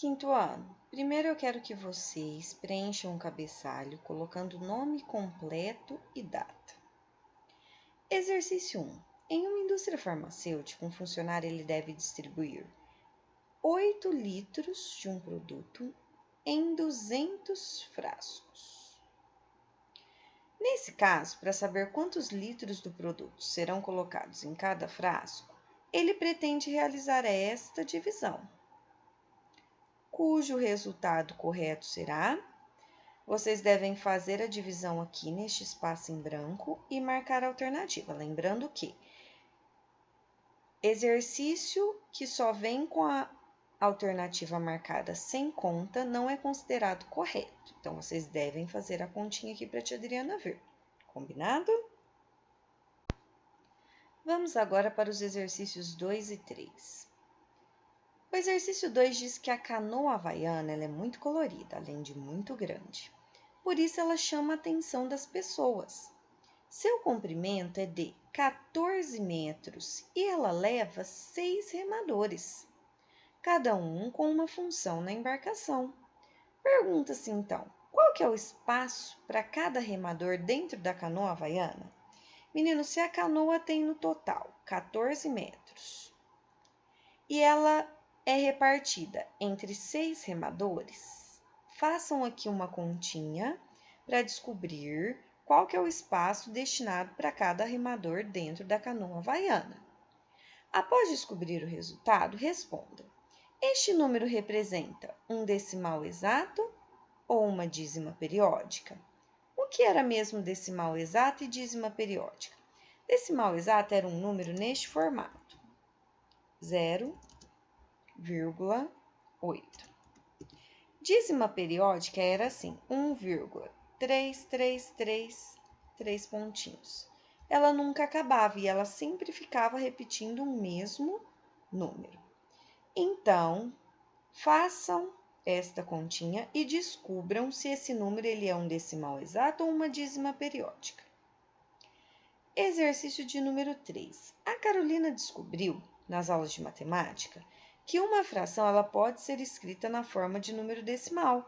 quinto ano, primeiro eu quero que vocês preencham um cabeçalho colocando nome completo e data. Exercício 1. Em uma indústria farmacêutica, um funcionário ele deve distribuir 8 litros de um produto em 200 frascos. Nesse caso, para saber quantos litros do produto serão colocados em cada frasco, ele pretende realizar esta divisão, cujo resultado correto será: vocês devem fazer a divisão aqui neste espaço em branco e marcar a alternativa. Lembrando que exercício que só vem com a alternativa marcada sem conta não é considerado correto. Então, vocês devem fazer a continha aqui para a tia Adriana ver. Combinado? Vamos agora para os exercícios 2 e 3. O exercício 2 diz que a canoa havaiana ela é muito colorida, além de muito grande. Por isso, ela chama a atenção das pessoas. Seu comprimento é de 14 metros e ela leva 6 remadores, cada um com uma função na embarcação. Pergunta-se então, qual que é o espaço para cada remador dentro da canoa havaiana? Meninos, se a canoa tem no total 14 metros e ela é repartida entre 6 remadores, façam aqui uma continha para descobrir qual que é o espaço destinado para cada remador dentro da canoa havaiana. Após descobrir o resultado, respondam: este número representa um decimal exato ou uma dízima periódica? O que era mesmo decimal exato e dízima periódica? Decimal exato era um número neste formato: 0,8. Dízima periódica era assim: 1,333, 3 pontinhos. Ela nunca acabava e ela sempre ficava repetindo o mesmo número. Então, façam esta continha e descubram se esse número ele é um decimal exato ou uma dízima periódica. Exercício de número 3. A Carolina descobriu, nas aulas de matemática, que uma fração ela pode ser escrita na forma de número decimal.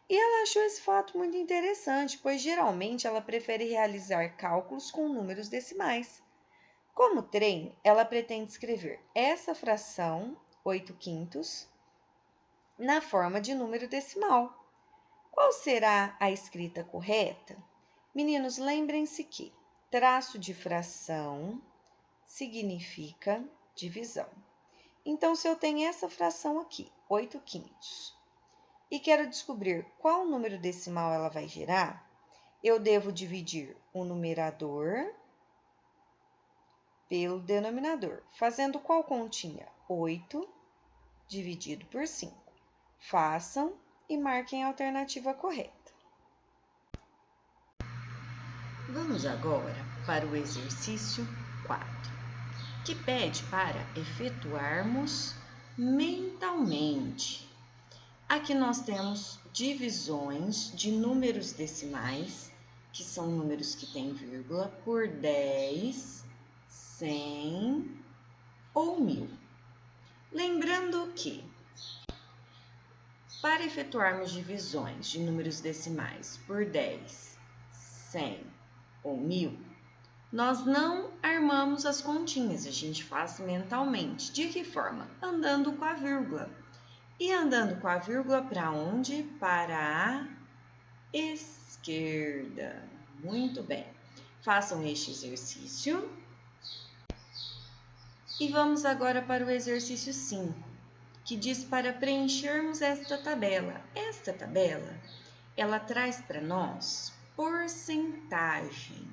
E ela achou esse fato muito interessante, pois geralmente ela prefere realizar cálculos com números decimais. Como treino, ela pretende escrever essa fração, 8/5, na forma de número decimal. Qual será a escrita correta? Meninos, lembrem-se que traço de fração significa divisão. Então, se eu tenho essa fração aqui, 8/5, e quero descobrir qual número decimal ela vai gerar, eu devo dividir o numerador pelo denominador, fazendo qual continha? 8 dividido por 5. Façam e marquem a alternativa correta. Vamos agora para o exercício 4, que pede para efetuarmos mentalmente. Aqui nós temos divisões de números decimais, que são números que têm vírgula, por 10, 100 ou 1000. Lembrando que, para efetuarmos divisões de números decimais por 10, 100 ou 1000, nós não armamos as continhas, a gente faz mentalmente. De que forma? Andando com a vírgula. E andando com a vírgula para onde? Para a esquerda. Muito bem. Façam este exercício. E vamos agora para o exercício 5, que diz para preenchermos esta tabela. Esta tabela, ela traz para nós porcentagem.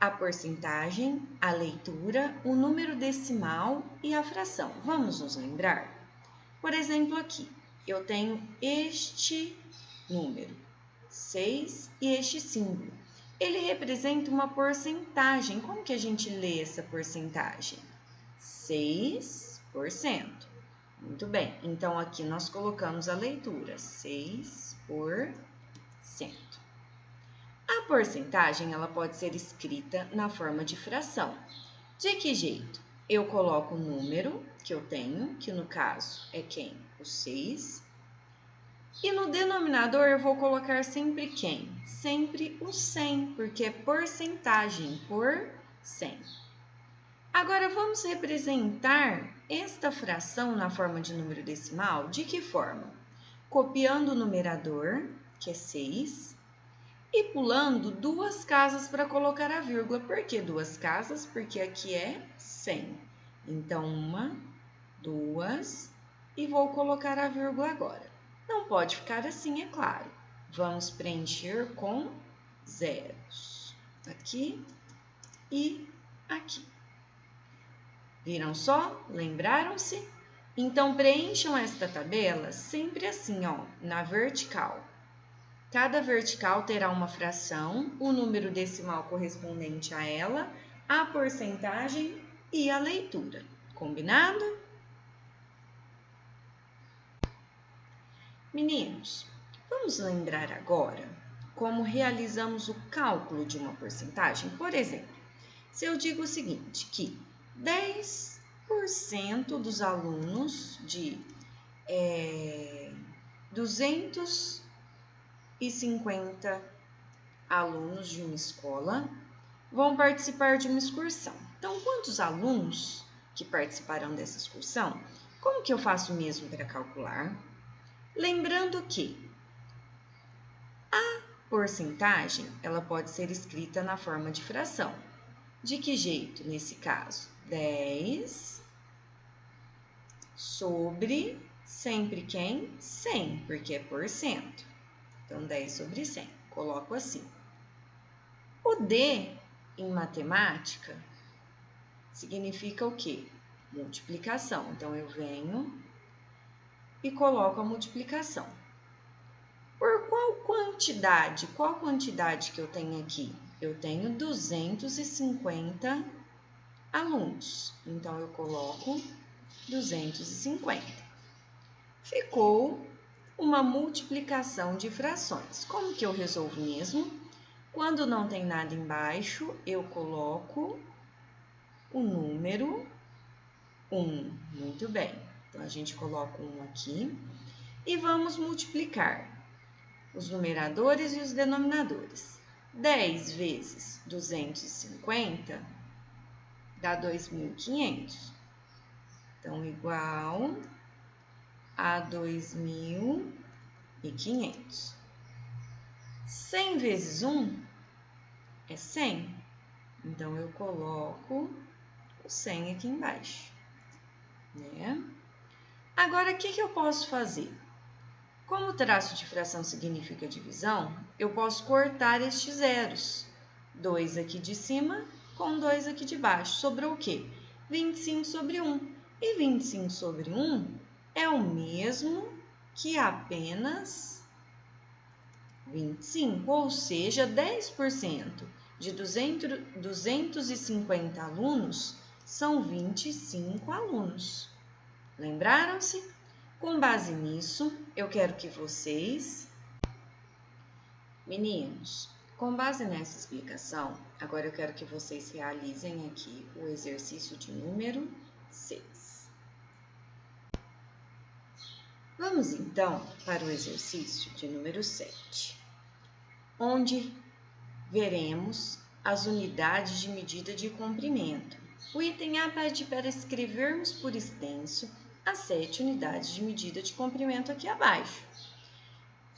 A porcentagem, a leitura, o número decimal e a fração. Vamos nos lembrar? Por exemplo, aqui, eu tenho este número, 6, e este símbolo. Ele representa uma porcentagem. Como que a gente lê essa porcentagem? 6%. Muito bem. Então, aqui nós colocamos a leitura, 6%. A porcentagem, ela pode ser escrita na forma de fração. De que jeito? Eu coloco o número que eu tenho, que no caso é quem? O 6, E no denominador eu vou colocar sempre quem? Sempre o 100, porque é porcentagem por 100. Agora vamos representar esta fração na forma de número decimal. De que forma? Copiando o numerador, que é 6, e pulando 2 casas para colocar a vírgula. Por que 2 casas? Porque aqui é 100. Então, 1, 2, e vou colocar a vírgula agora. Não pode ficar assim, é claro. Vamos preencher com zeros. Aqui e aqui. Viram só? Lembraram-se? Então, preencham esta tabela sempre assim, ó, na vertical. Cada vertical terá uma fração, o número decimal correspondente a ela, a porcentagem e a leitura. Combinado? Meninos, vamos lembrar agora como realizamos o cálculo de uma porcentagem? Por exemplo, se eu digo o seguinte, que 10% dos alunos de 250 alunos de uma escola vão participar de uma excursão. Então, quantos alunos que participarão dessa excursão? Como que eu faço mesmo para calcular? Lembrando que a porcentagem ela pode ser escrita na forma de fração. De que jeito, nesse caso? 10 sobre sempre quem? 100, porque é por cento. Então, 10 sobre 100. Coloco assim. O D, em matemática, significa o quê? Multiplicação. Então, eu venho e coloco a multiplicação. Por qual quantidade? Qual quantidade que eu tenho aqui? Eu tenho 250 alunos. Então, eu coloco 250. Ficou uma multiplicação de frações. Como que eu resolvo mesmo? Quando não tem nada embaixo, eu coloco o número 1. Muito bem. Então, a gente coloca 1 aqui e vamos multiplicar os numeradores e os denominadores. 10 vezes 250 dá 2.500. Então, igual a 2.500. 100 vezes 1 é 100. Então, eu coloco o 100 aqui embaixo, né? Agora, o que eu posso fazer? Como o traço de fração significa divisão, eu posso cortar estes zeros. 2 aqui de cima com 2 aqui de baixo. Sobrou o quê? 25 sobre 1. E 25 sobre 1 é o mesmo que apenas 25, ou seja, 10% de 250 alunos são 25 alunos. Lembraram-se? Com base nisso, eu quero que vocês, meninos, com base nessa explicação, agora eu quero que vocês realizem aqui o exercício de número 6. Vamos então para o exercício de número 7, onde veremos as unidades de medida de comprimento. O item A pede para escrevermos por extenso as 7 unidades de medida de comprimento aqui abaixo.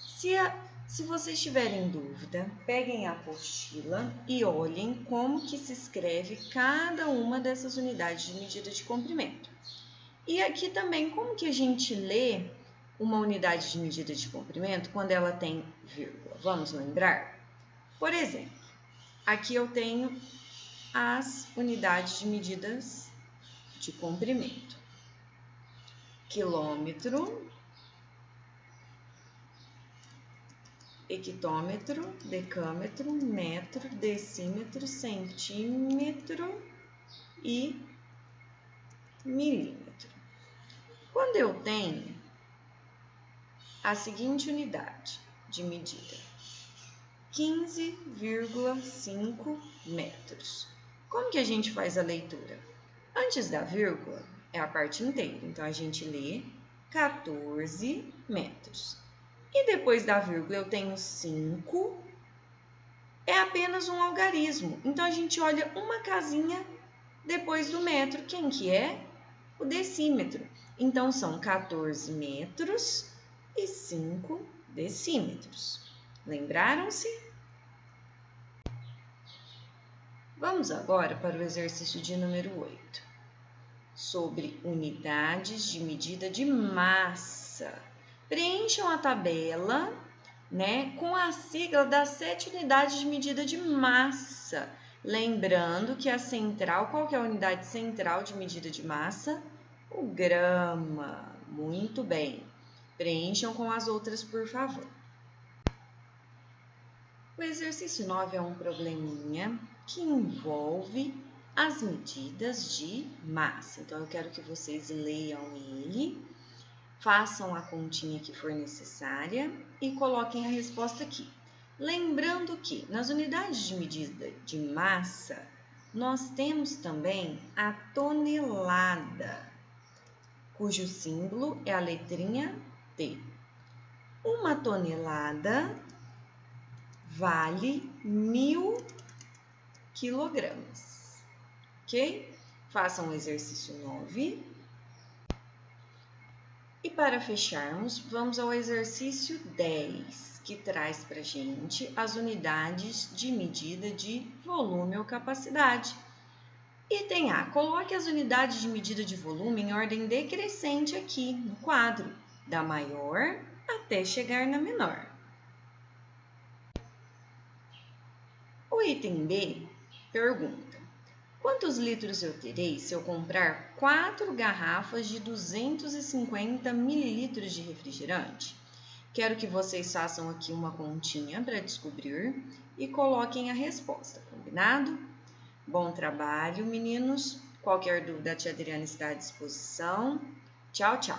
Se vocês tiverem dúvida, peguem a apostila e olhem como que se escreve cada uma dessas unidades de medida de comprimento. E aqui também, como que a gente lê uma unidade de medida de comprimento quando ela tem vírgula? Vamos lembrar? Por exemplo, aqui eu tenho as unidades de medidas de comprimento. Quilômetro, hectômetro, decâmetro, metro, decímetro, centímetro e milímetro. Quando eu tenho a seguinte unidade de medida, 15,5 metros. Como que a gente faz a leitura? Antes da vírgula é a parte inteira, então a gente lê 14 metros. E depois da vírgula eu tenho 5. É apenas um algarismo. Então, a gente olha uma casinha depois do metro. Quem que é? O decímetro. Então, são 14 metros e 5 decímetros. Lembraram-se? Vamos agora para o exercício de número 8, sobre unidades de medida de massa. Preencham a tabela, com a sigla das 7 unidades de medida de massa. Lembrando que a central, qual que é a unidade central de medida de massa? O grama. Muito bem. Preencham com as outras, por favor. O exercício 9 é um probleminha que envolve as medidas de massa. Então, eu quero que vocês leiam ele, façam a continha que for necessária e coloquem a resposta aqui. Lembrando que nas unidades de medida de massa, nós temos também a tonelada, cujo símbolo é a letrinha T. Uma tonelada vale 1000 quilogramas, ok? Façam o exercício 9. E para fecharmos, vamos ao exercício 10, que traz para a gente as unidades de medida de volume ou capacidade. Item A, coloque as unidades de medida de volume em ordem decrescente aqui no quadro, da maior até chegar na menor. O item B pergunta: quantos litros eu terei se eu comprar 4 garrafas de 250 mililitros de refrigerante? Quero que vocês façam aqui uma continha para descobrir e coloquem a resposta, combinado? Bom trabalho, meninos! Qualquer dúvida, a tia Adriana está à disposição. Tchau, tchau!